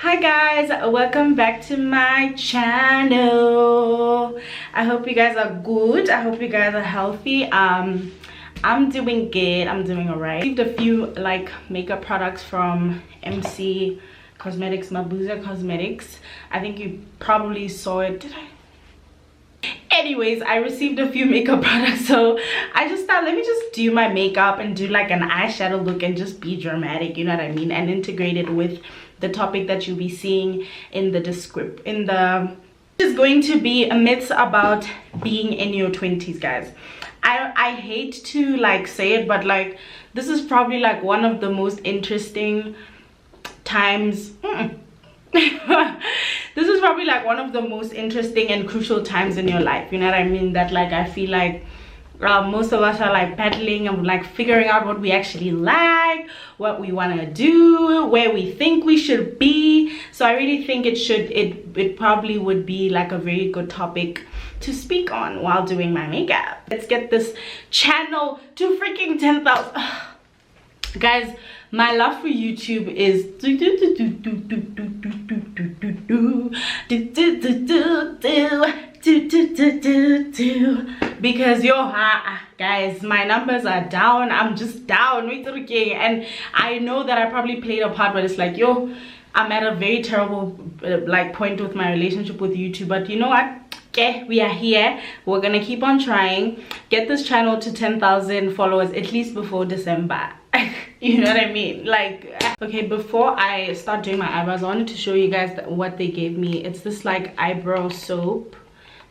Hi guys, welcome back to my channel. I hope you guys are good. I hope you guys are healthy. I'm doing good. I'm doing alright. I received a few like makeup products from MC Cosmetics, Mabuza Cosmetics. I think you probably saw it. Did I? Anyways, I received a few makeup products, so I just thought, let me just do my makeup and do like an eyeshadow look and just be dramatic, you know what I mean, and integrate it with the topic that you'll be seeing in the description. Is going to be a myth about being in your 20s, guys. I hate to like say it, but like this is probably like one of the most interesting times. This is probably like one of the most interesting and crucial times in your life, you know what I mean, that like I feel like most of us are like battling and like figuring out what we actually like, what we want to do, where we think we should be. So I really think it probably would be like a very good topic to speak on while doing my makeup. Let's get this channel to freaking 10,000. Guys, my love for YouTube is because guys, my numbers are down. I'm just down, and I know that I probably played a part, but it's like, yo, I'm at a very terrible like point with my relationship with YouTube. But you know what? Okay, we are here. We're gonna keep on trying, get this channel to 10,000 followers at least before December. You know what I mean? Like, okay, before I start doing my eyebrows, I wanted to show you guys what they gave me. It's this like eyebrow soap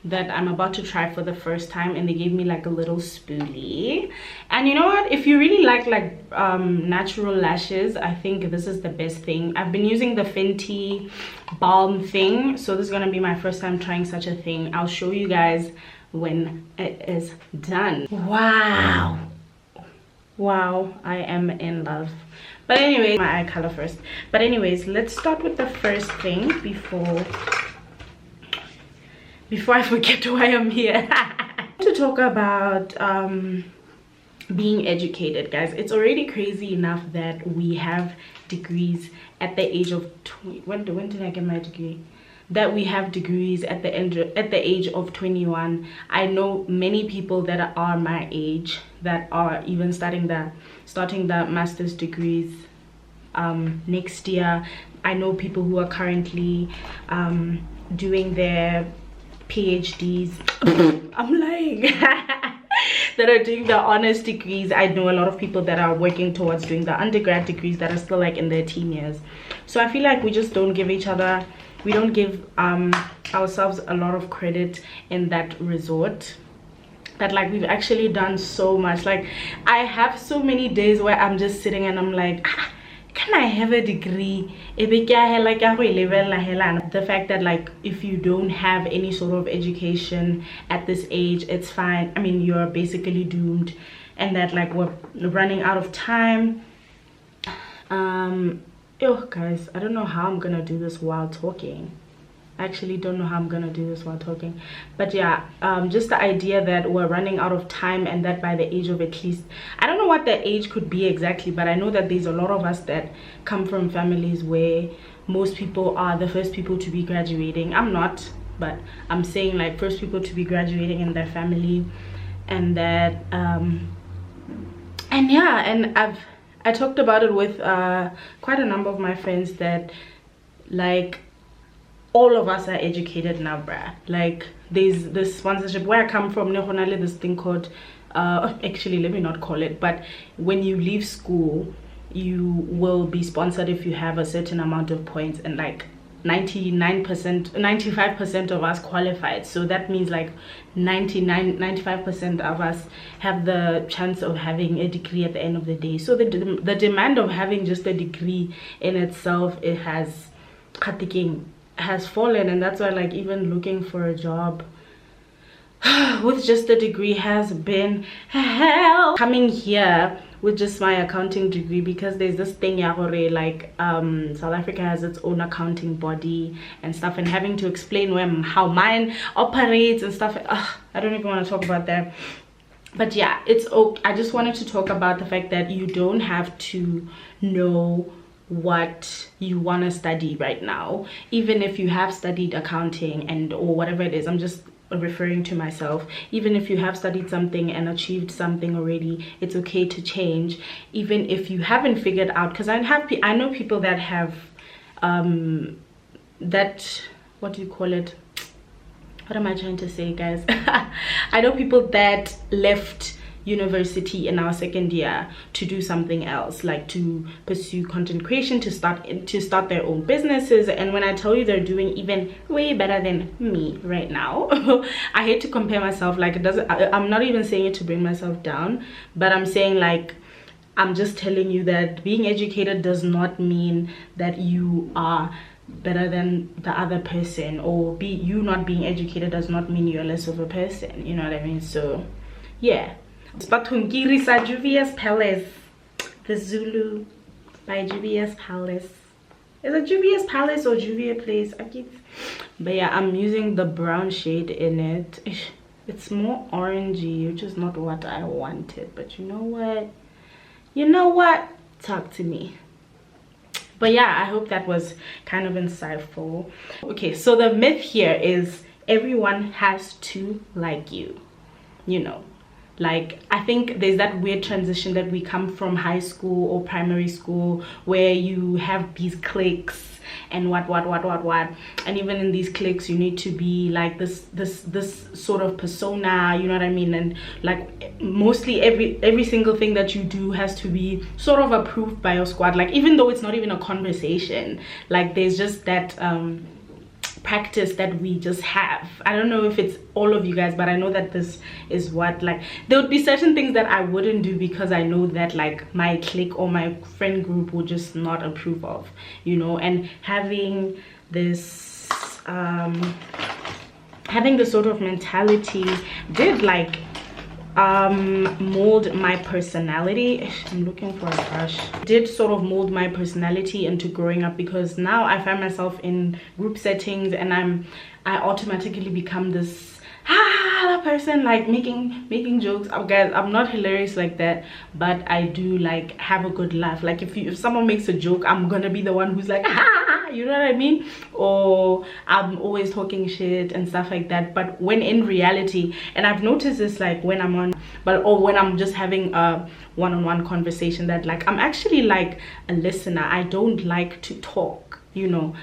that I'm about to try for the first time, and they gave me like a little spoolie. And you know what, if you really like natural lashes, I think this is the best thing. I've been using the Fenty balm thing, so this is gonna be my first time trying such a thing. I'll show you guys when it is done. Wow, I am in love. But anyways, my eye color first. But anyways, let's start with the first thing before I forget why I'm here. To talk about being educated, guys. It's already crazy enough that we have degrees at the age of 20. When did I get my degree? That we have degrees at the age of 21. I know many people that are my age that are even starting the master's degrees next year. I know people who are currently doing their PhDs. I'm lying. That are doing the honors degrees. I know a lot of people that are working towards doing the undergrad degrees that are still like in their teen years. So I feel like we just don't give ourselves a lot of credit in that resort, that like we've actually done so much. Like I have so many days where I'm just sitting and I'm like, can I have a degree? The fact that like if you don't have any sort of education at this age, it's fine. I mean, you're basically doomed, and that like we're running out of time. Guys, I don't know how I'm gonna do this while talking. I actually don't know how I'm gonna do this while talking. But yeah, just the idea that we're running out of time, and that by the age of at least, I don't know what the age could be exactly, but I know that there's a lot of us that come from families where most people are the first people to be graduating. I'm not, but I'm saying like first people to be graduating in their family, and that and yeah, and I talked about it with quite a number of my friends that like all of us are educated now, bruh. Like there's this sponsorship where I come from. This thing called actually, let me not call it, but when you leave school, you will be sponsored if you have a certain amount of points, and like 95% of us qualified. So that means like 95% of us have the chance of having a degree at the end of the day. So the demand of having just a degree in itself, it has fallen, and that's why like even looking for a job with just a degree has been hell. Coming here with just my accounting degree, because there's this thing like South Africa has its own accounting body and stuff, and having to explain how mine operates and stuff. I don't even want to talk about that. But yeah, it's okay. I just wanted to talk about the fact that you don't have to know what you want to study right now. Even if you have studied accounting and or whatever it is, I'm just referring to myself. Even if you have studied something and achieved something already, it's okay to change. Even if you haven't figured out, because I know people that have that, what do you call it, what am I trying to say, guys? I know people that left university in our second year to do something else, like to pursue content creation, to start their own businesses. And when I tell you they're doing even way better than me right now, I hate to compare myself, like it doesn't, I'm not even saying it to bring myself down, but I'm saying, like, I'm just telling you that being educated does not mean that you are better than the other person, or you not being educated does not mean you're less of a person, you know what I mean? So yeah. Juvia's Palace, the Zulu by Juvia's Palace. Is it Juvia's Palace or Juvia Place? But yeah, I'm using the brown shade in it. It's more orangey, which is not what I wanted, but you know what, talk to me. But yeah, I hope that was kind of insightful. Okay, so the myth here is everyone has to like you, you know. Like, I think there's that weird transition that we come from high school or primary school where you have these cliques and what, and even in these cliques you need to be like this sort of persona, you know what I mean? And like mostly every single thing that you do has to be sort of approved by your squad, like even though it's not even a conversation. Like there's just that practice that we just have. I don't know if it's all of you guys, but I know that this is what, like, there would be certain things that I wouldn't do because I know that like my clique or my friend group would just not approve of, you know. And having this sort of mentality did like mold my personality. I'm looking for a brush. Did sort of mold my personality into growing up, because now I find myself in group settings and I automatically become this person, like making jokes. Guys, I'm not hilarious like that, but I do like have a good laugh. Like if someone makes a joke, I'm gonna be the one who's like you know what I mean? Or I'm always talking shit and stuff like that. But when in reality, and I've noticed this like when I'm on, or when I'm just having a one-on-one conversation, that like I'm actually like a listener. I don't like to talk, you know.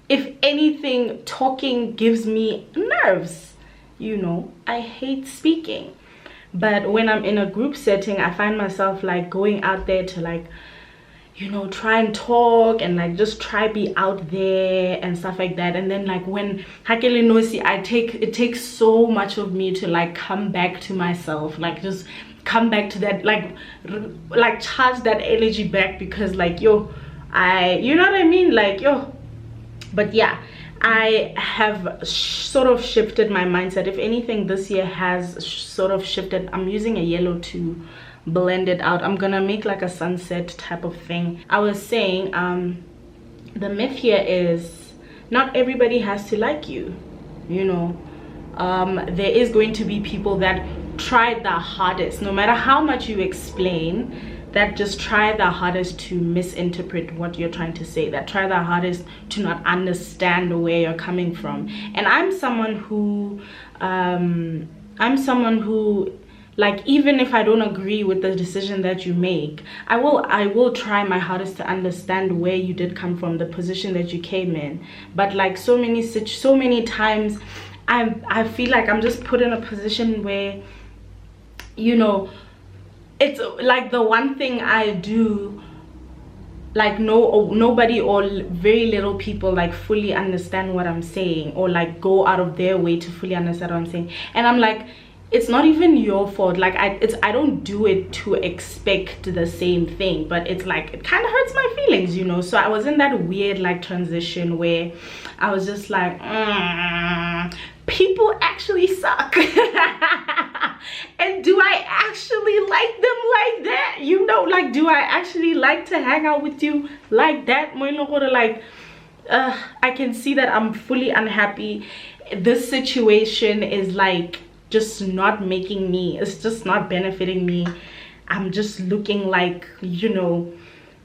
If anything, talking gives me nerves, you know. I hate speaking. But when I'm in a group setting, I find myself like going out there to like, you know, try and talk and like just try be out there and stuff like that. And then like when Hakele Nosi, it takes so much of me to like come back to myself, like just come back to that, like charge that energy back, because like you know what I mean, like but yeah, I have sort of shifted my mindset. If anything, this year has sort of shifted. I'm using a yellow to blend it out. I'm gonna make like a sunset type of thing. I was saying the myth here is not everybody has to like you, you know. There is going to be people that try the hardest, no matter how much you explain, that just try the hardest to misinterpret what you're trying to say, that try the hardest to not understand where you're coming from. And I'm someone who like, even if I don't agree with the decision that you make, I will try my hardest to understand where you did come from, the position that you came in. But like so many times I feel like I'm just put in a position where, you know, it's like the one thing I do, like nobody or very little people like fully understand what I'm saying, or like go out of their way to fully understand what I'm saying. And I'm like, it's not even your fault. Like I don't do it to expect the same thing, but it's like it kind of hurts my feelings, you know. So I was in that weird like transition where I was just like, people actually suck. And do I actually like them like that? You know, like, do I actually like to hang out with you like that? Like, I can see that I'm fully unhappy. This situation is like just not making me, it's just not benefiting me. I'm just looking like, you know,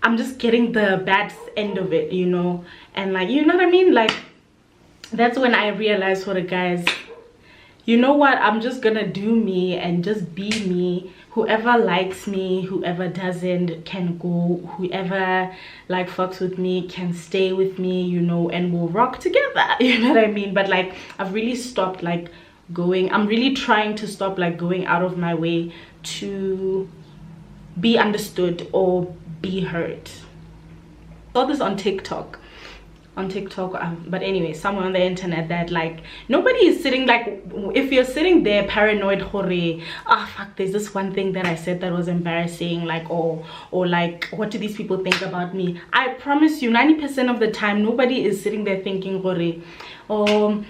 I'm just getting the bad end of it, you know. And like, you know what I mean, like that's when I realized, for the guys, you know what, I'm just gonna do me and just be me. Whoever likes me, whoever doesn't can go. Whoever like fucks with me can stay with me, you know, and we'll rock together. You know what I mean? But like, I've really stopped like going, I'm really trying to stop like going out of my way to be understood or be heard. I saw this on TikTok, but anyway, somewhere on the internet, that like nobody is sitting, like if you're sitting there paranoid, hore, ah fuck, there's this one thing that I said that was embarrassing, like, or like, what do these people think about me? I promise you 90% of the time nobody is sitting there thinking, hore, or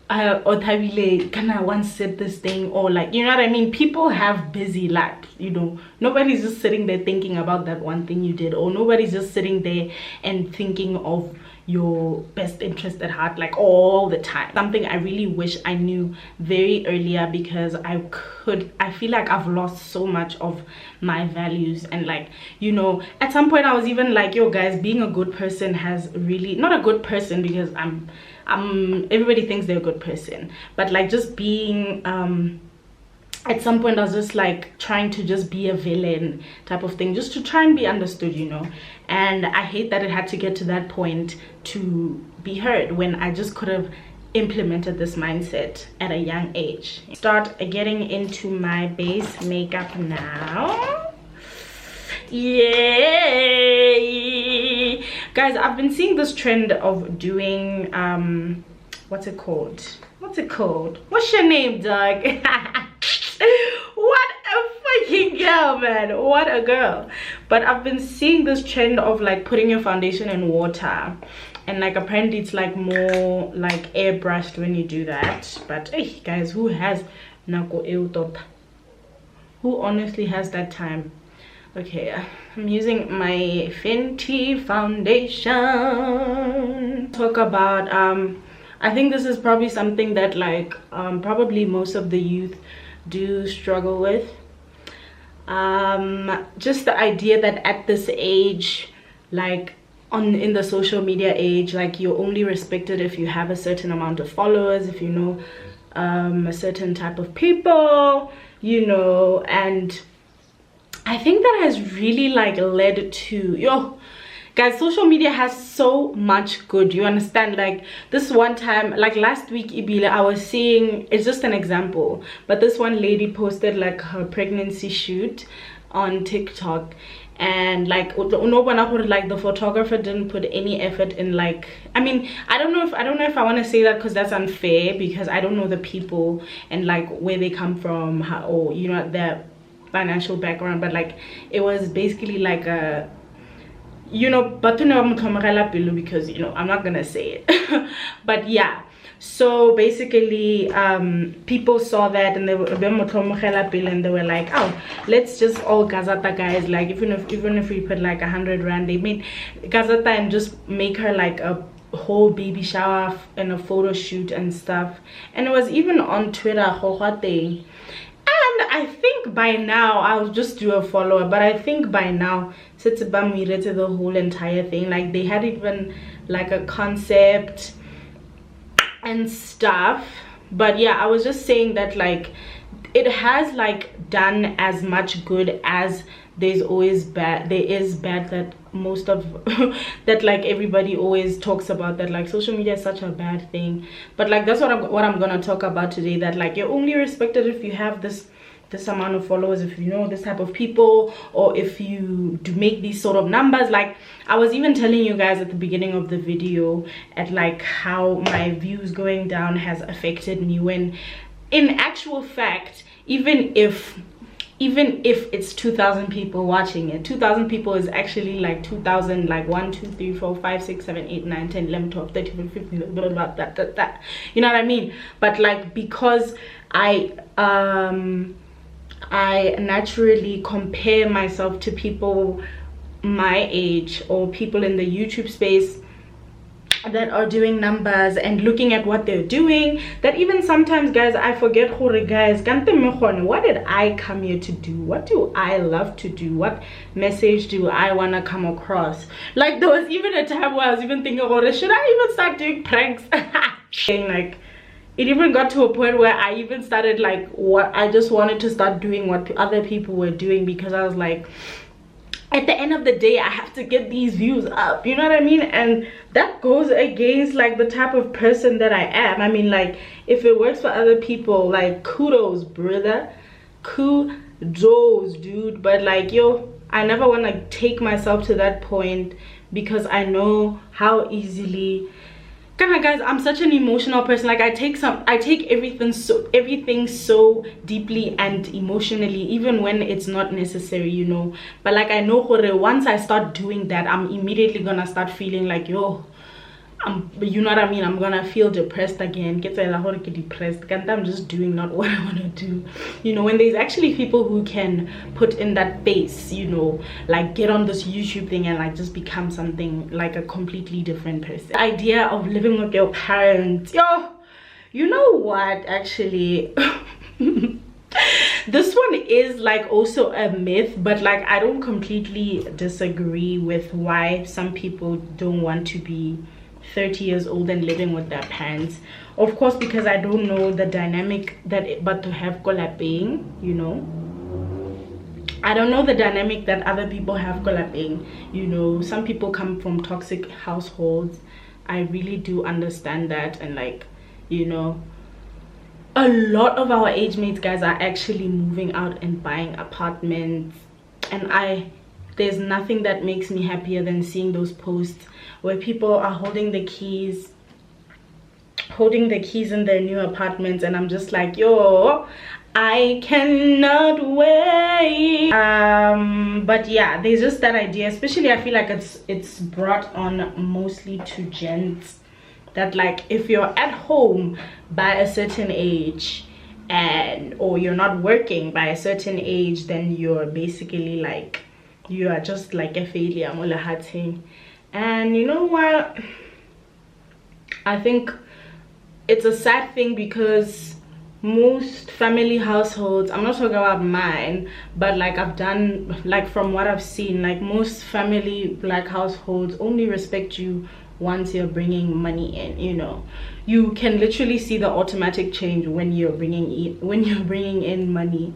Thabile kinda once said this thing, or like, you know what I mean? People have busy lives, you know. Nobody's just sitting there thinking about that one thing you did, or nobody's just sitting there and thinking of your best interest at heart like all the time. Something I really wish I knew very earlier, because I feel like I've lost so much of my values. And like, you know, at some point I was even like, yo guys, being a good person has really, not a good person because I'm everybody thinks they're a good person, but like just being at some point I was just like trying to just be a villain type of thing, just to try and be understood, you know. And I hate that it had to get to that point to be heard, when I just could have implemented this mindset at a young age. Start getting into my base makeup now. Yay! Guys, I've been seeing this trend of doing what's it called? What's your name, dog? What a fucking girl, man. What a girl. But I've been seeing this trend of like putting your foundation in water, and like apparently it's like more like airbrushed when you do that. But hey guys, who has nako eutop? Who honestly has that time? Okay, I'm using my Fenty foundation. Talk about I think this is probably something that like probably most of the youth do struggle with. Just the idea that at this age, like in the social media age, like you're only respected if you have a certain amount of followers, if you know a certain type of people, you know. And I think that has really like led to, yo guys, social media has so much good, you understand? Like this one time, like last week, Ibile, I was seeing, it's just an example, but this one lady posted like her pregnancy shoot on TikTok, and like the photographer didn't put any effort in, like, I mean, I don't know if I want to say that because that's unfair, because I don't know the people and like where they come from, how, or you know, their financial background, but like it was basically like a, you know, but because, you know, I'm not gonna say it. But yeah, so basically people saw that and they were like, oh, let's just all gazata guys, like even if we put like 100 rand, they made gazata and just make her like a whole baby shower and a photo shoot and stuff. And it was even on Twitter, thing. And I think by now, I'll just do a follower, but I think by now it's the whole entire thing. Like they had even like a concept and stuff. But yeah, I was just saying that like it has like done as much good as there's always bad. There is bad that most of that like everybody always talks about, that like social media is such a bad thing. But like that's what I'm gonna talk about today, that like you're only respected if you have this amount of followers, if you know this type of people, or if you do make these sort of numbers. Like I was even telling you guys at the beginning of the video at like how my views going down has affected me, when in actual fact, even if it's 2,000 people watching it, 2,000 people is actually like 2,000, like 1 2 3 4 5 6 7 8 9 10 11 12 13 14 15 blah, blah, blah, that, you know what I mean? But like because I naturally compare myself to people my age or people in the YouTube space, that are doing numbers and looking at what they're doing, that even sometimes, guys, I forget, guys, what did I come here to do? What do I love to do? What message do I want to come across? Like, there was even a time where I was even thinking, should I even start doing pranks? Like, it even got to a point where I even started, like, what I just wanted to start doing what other people were doing, because I was like, at the end of the day, I have to get these views up, you know what I mean? And that goes against, like, the type of person that I am. I mean, like, if it works for other people, like, kudos, brother, kudos, dude. But, like, yo, I never want to take myself to that point, because I know how easily, guys, I'm such an emotional person. Like, I take everything so deeply and emotionally, even when it's not necessary, you know. But, like, I know once I start doing that, I'm immediately gonna start feeling like, yo, you know what I mean, I'm gonna feel depressed again. Depressed, I'm just doing not what I want to do, you know, when there's actually people who can put in that face, you know, like, get on this YouTube thing and, like, just become something, like, a completely different person. The idea of living with your parents, yo, you know what, actually this one is, like, also a myth, but, like, I don't completely disagree with why some people don't want to be 30 years old and living with their parents. Of course, because I don't know the dynamic but to have collabing, you know, I don't know the dynamic that other people have collabing, you know. Some people come from toxic households. I really do understand that. And, like, you know, a lot of our age mates, guys, are actually moving out and buying apartments, and there's nothing that makes me happier than seeing those posts where people are holding the keys in their new apartments, and I'm just like, yo, I cannot wait. But yeah, there's just that idea, especially I feel like it's brought on mostly to gents, that, like, if you're at home by a certain age or you're not working by a certain age, then you're basically, like, you are just like a failure. And you know what, I think it's a sad thing, because most family households, I'm not talking about mine, but, like, I've done, like, from what I've seen, like, most family Black households only respect you once you're bringing money in, you know. You can literally see the automatic change when you're bringing in money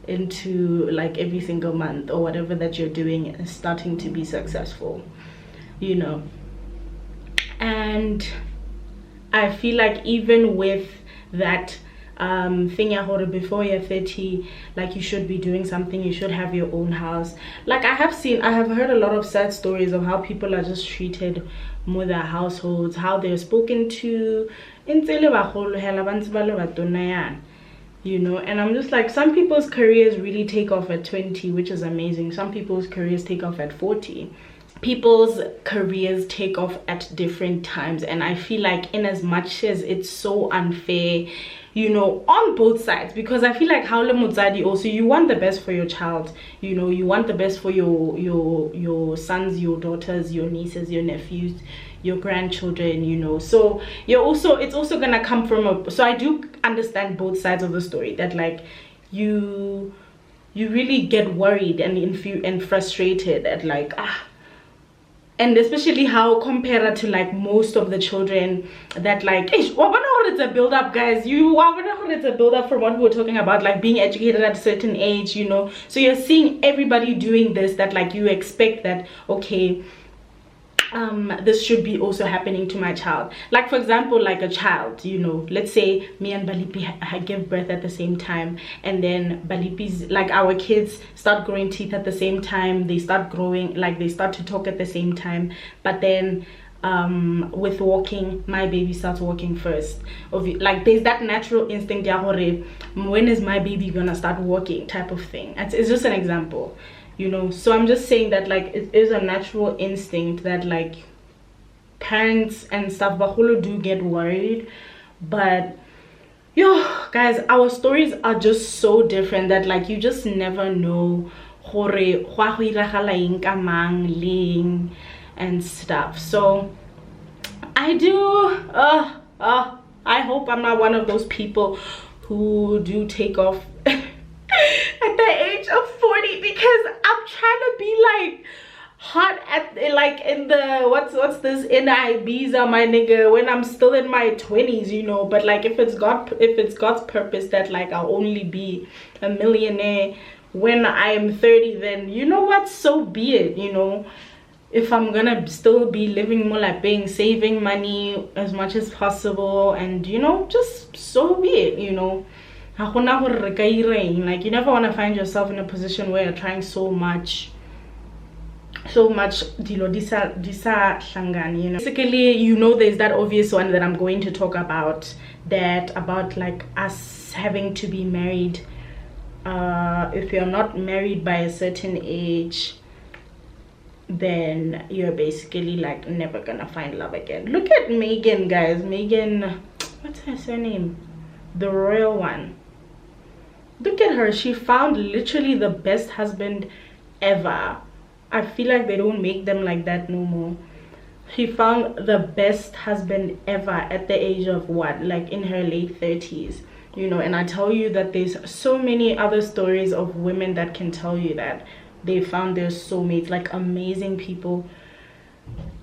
into, like, every single month, or whatever that you're doing is starting to be successful, you know. And I feel like even with that thing, before you're 30, like, you should be doing something, you should have your own house. Like, I have heard a lot of sad stories of how people are just treated with their households, how they're spoken to, you know. And I'm just like, some people's careers really take off at 20, which is amazing. Some people's careers take off at 40. People's careers take off at different times, and I feel like, in as much as it's so unfair, you know, on both sides, because I feel like Haule Mutsadi also, you want the best for your child, you know, you want the best for your sons, your daughters, your nieces, your nephews, your grandchildren, you know. So it's also gonna come from so I do understand both sides of the story, that, like, you really get worried and frustrated at, like, and especially how, compared to, like, most of the children that, like, it's a build up, guys. It's a build up from what we were talking about, like, being educated at a certain age, you know. So you're seeing everybody doing this, that, like, you expect that, okay, this should be also happening to my child. Like, for example, like a child, you know, let's say me and Balipi give birth at the same time, and then Balipi's, like, our kids start growing teeth at the same time, they start growing, like, they start to talk at the same time, but then with walking, my baby starts walking first. Like, there's that natural instinct, when is my baby gonna start walking, type of thing. It's just an example, you know. So I'm just saying that, like, it is a natural instinct that, like, parents and stuff baholo do get worried. But yo, guys, our stories are just so different that, like, you just never know and stuff. So I do. I hope I'm not one of those people who do take off at the age of 40, because I'm trying to be like hot at like in the what's this NIBs my nigga when I'm still in my 20s, you know. But like if it's God's purpose that like I'll only be a millionaire when I'm 30, then you know what, so be it, you know. If I'm gonna still be living more like being saving money as much as possible, and you know, just so be it, you know. Like you never want to find yourself in a position where you're trying so much dilo disa hlangani, you know. Basically, you know, there's that obvious one that I'm going to talk about, that about like us having to be married. If you're not married by a certain age, then you're basically like never gonna find love again. Look at Megan, guys. Megan, what's her surname? The royal one. Look at her. She found literally the best husband ever. I feel like they don't make them like that no more. She found the best husband ever at the age of what, like in her late 30s, you know. And I tell you that there's so many other stories of women that can tell you that they found their soulmates, like amazing people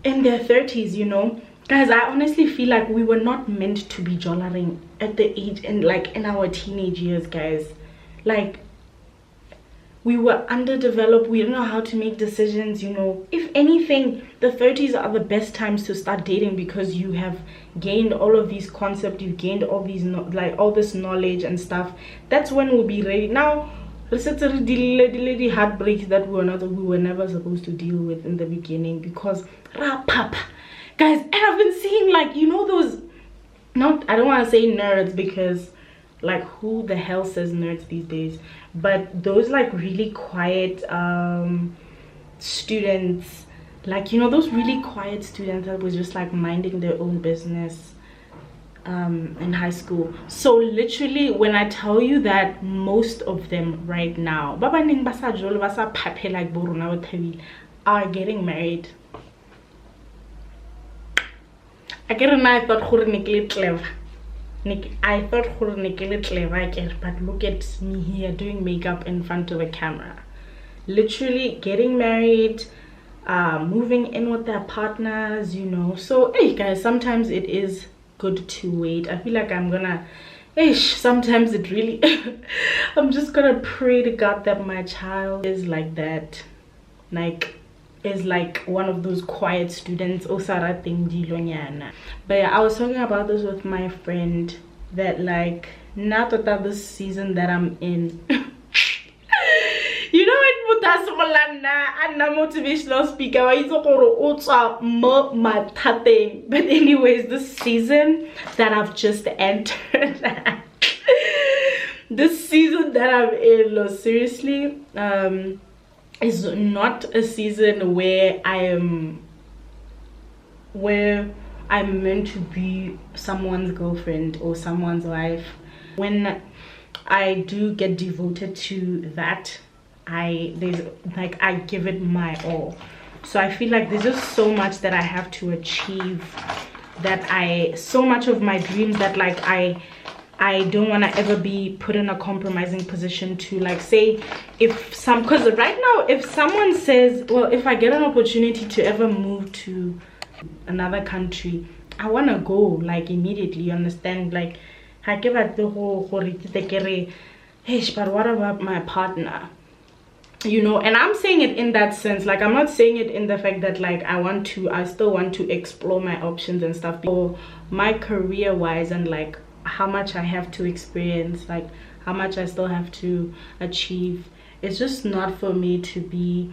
in their 30s, you know. Guys, I honestly feel like we were not meant to be jollering at the age and like in our teenage years, guys. Like we were underdeveloped, we don't know how to make decisions, you know. If anything, the 30s are the best times to start dating, because you have gained all of these concepts, you've gained all these like all this knowledge and stuff. That's when we'll be ready. Now the heartbreaks that we were never supposed to deal with in the beginning, because papa, guys. And I've been seeing, like, you know, those, I don't want to say nerds, because like who the hell says nerds these days, but those like really quiet students, like, you know, those really quiet students that was just like minding their own business in high school. So literally, when I tell you that most of them right now are getting married, I thought clever. I thought clever, but look at me here doing makeup in front of a camera, literally getting married, moving in with their partners, you know. So hey guys, sometimes it is good to wait. I feel like I'm gonna sometimes it really I'm just gonna pray to God that my child is like that, like is like one of those quiet students. But yeah, I was talking about this with my friend, that like not that this season that I'm in you know, when I'm a motivational speaker, but anyways, this season that I've just entered this season that I'm in, seriously, is not a season where I'm meant to be someone's girlfriend or someone's wife. When I do get devoted to that, I give it my all. So I feel like there's just so much that I have to achieve, that so much of my dreams that like I don't want to ever be put in a compromising position to, like, say because right now if someone says, well, if I get an opportunity to ever move to another country, I want to go like immediately, you understand? Like I give it the whole but what about my partner, you know? And I'm saying it in that sense, like I'm not saying it in the fact that like I still want to explore my options and stuff, for my career wise, and like how much I have to experience, like how much I still have to achieve. It's just not for me to be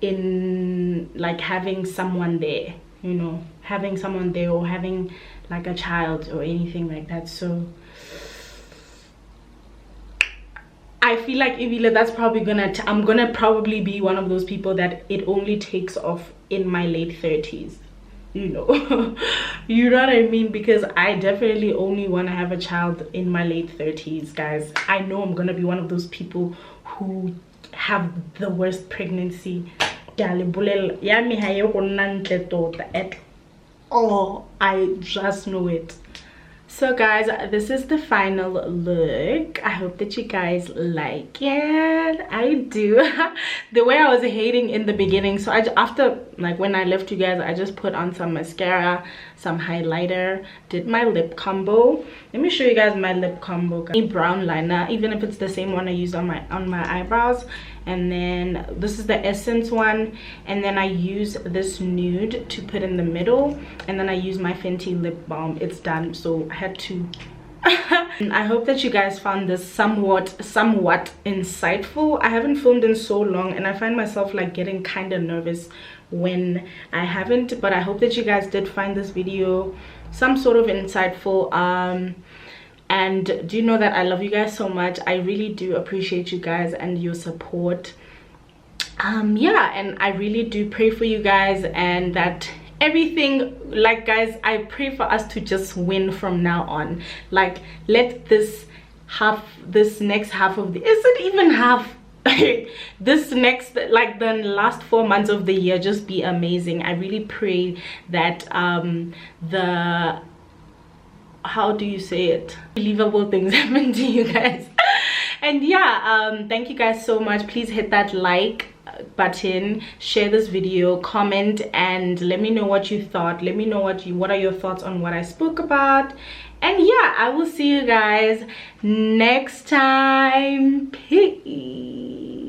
in like having someone there, you know, having someone there, or having like a child or anything like that. So I feel like that's probably I'm gonna probably be one of those people that it only takes off in my late 30s, you know. You know what I mean? Because I definitely only want to have a child in my late 30s, guys. I know I'm gonna be one of those people who have the worst pregnancy. Oh, I just know it. So guys, this is the final look. I hope that you guys like it. I do. The way I was hating in the beginning, so after, like, when I left you guys, I just put on some mascara, some highlighter, did my lip combo. Let me show you guys my lip combo. A brown liner, even if it's the same one I used on my eyebrows. And then this is the Essence one, and then I use this nude to put in the middle, and then I use my Fenty lip balm. It's done, so I had to I hope that you guys found this somewhat insightful. I haven't filmed in so long, and I find myself like getting kind of nervous when I haven't, but I hope that you guys did find this video some sort of insightful. And do you know that I love you guys so much? I really do appreciate you guys and your support. Yeah, and I really do pray for you guys, and that everything, like, guys, I pray for us to just win from now on. Like, let this next half of the, is it even half? This next, like, the last 4 months of the year just be amazing. I really pray that how do you say it, believable things happen to you guys. And yeah, thank you guys so much. Please hit that like button, share this video, comment, and let me know what you thought. Let me know what are your thoughts on what I spoke about. And yeah, I will see you guys next time. Peace.